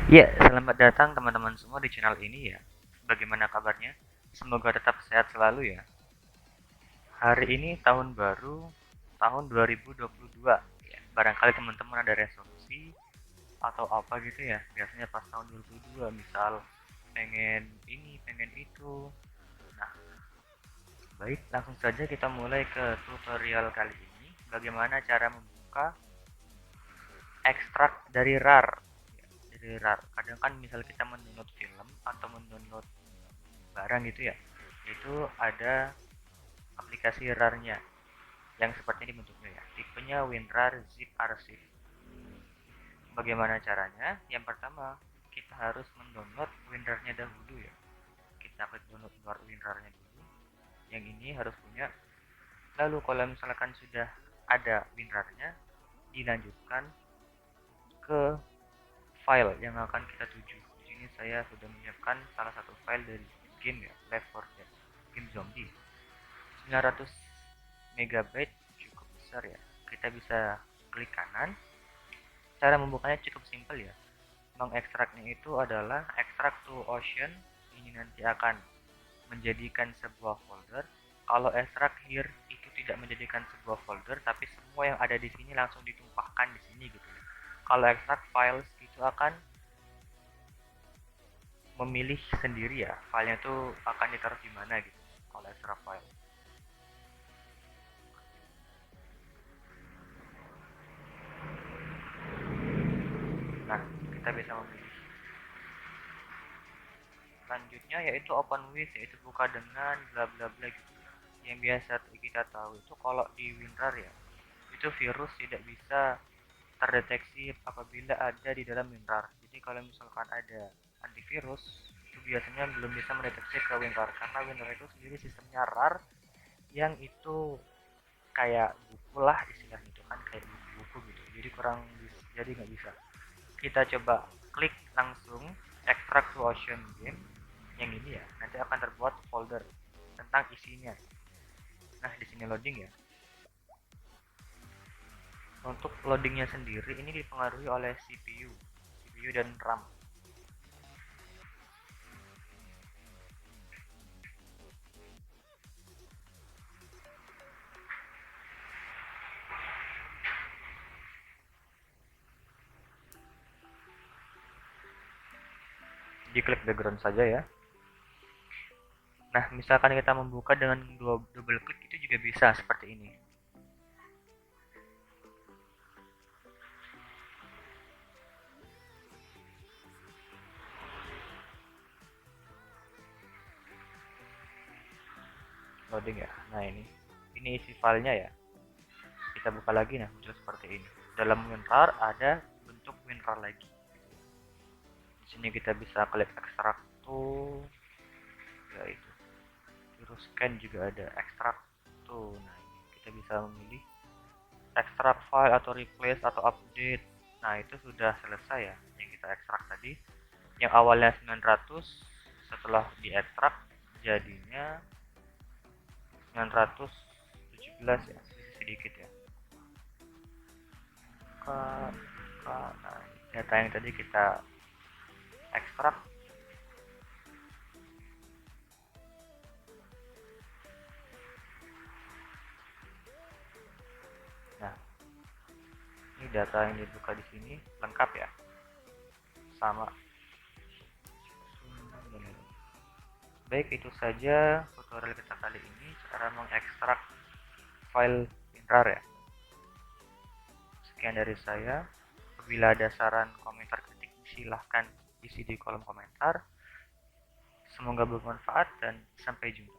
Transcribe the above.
Ya, selamat datang teman-teman semua di channel ini ya. Bagaimana kabarnya? Semoga tetap sehat selalu ya. Hari ini tahun baru, tahun 2022 ya. Barangkali teman-teman ada resolusi atau apa gitu ya. Biasanya pas tahun 2022 misal pengen ini, pengen itu. Nah, baik langsung saja kita mulai ke tutorial kali ini. Bagaimana cara membuka ekstrak dari RAR. Dari RAR. Kadang kan misal kita mendownload film atau mendownload barang gitu ya, itu ada aplikasi RAR-nya yang seperti ini bentuknya ya, tipenya WinRAR Zip Archive. Bagaimana caranya? Yang pertama, kita harus mendownload WinRAR-nya dahulu ya. Kita klik download WinRAR-nya dulu. Yang ini harus punya. Lalu kalau misalkan sudah ada WinRAR-nya, dilanjutkan ke file yang akan kita tuju. Di sini saya sudah menyiapkan salah satu file dari game ya, Left 4 Dead, game zombie. 900 megabyte cukup besar ya. Kita bisa klik kanan. Cara membukanya cukup simpel ya. Mengekstraknya itu adalah extract to ocean. Ini nanti akan menjadikan sebuah folder. Kalau extract here itu tidak menjadikan sebuah folder, tapi semua yang ada di sini langsung ditumpahkan di sini gitu ya. Kalau extract files itu akan memilih sendiri ya, filenya itu akan ditaruh di mana gitu. Kalau extract file. Nah, kita bisa memilih. Selanjutnya yaitu open with, yaitu buka dengan bla bla bla gitu. Yang biasa kita tahu itu kalau di WinRAR ya, itu virus tidak bisa terdeteksi apabila ada di dalam WinRAR. Jadi kalau misalkan ada antivirus, itu biasanya belum bisa mendeteksi ke WinRAR karena WinRAR itu sendiri sistemnya RAR yang itu kayak buku lah istilahnya, itu kan kayak buku-buku gitu. Jadi kurang jadi nggak bisa. Kita coba klik langsung extract to ocean game yang ini ya, nanti akan terbuat folder tentang isinya. Nah, di sini loading ya. Untuk loadingnya sendiri ini dipengaruhi oleh CPU dan RAM. Diklik background saja ya. Nah, misalkan kita membuka dengan double klik itu juga bisa seperti ini. Loading ya. Nah, ini isi filenya ya. Kita buka lagi, nah muncul seperti ini. Dalam WinRAR ada bentuk WinRAR lagi. Di sini kita bisa klik ekstrak tuh, ya itu. Terus scan juga ada ekstrak tuh. Nah, ini kita bisa memilih ekstrak file atau replace atau update. Nah, itu sudah selesai ya yang kita ekstrak tadi. Yang awalnya 900 setelah diekstrak jadinya 917 ya, sedikit ya. Nah, data yang tadi kita ekstrak. Nah, ini data yang dibuka di sini lengkap ya, sama. Baik, itu saja tutorial kita kali ini, cara mengekstrak file WinRAR ya. Sekian dari saya. Bila ada saran, komentar, kritik, silahkan isi di kolom komentar. Semoga bermanfaat dan sampai jumpa.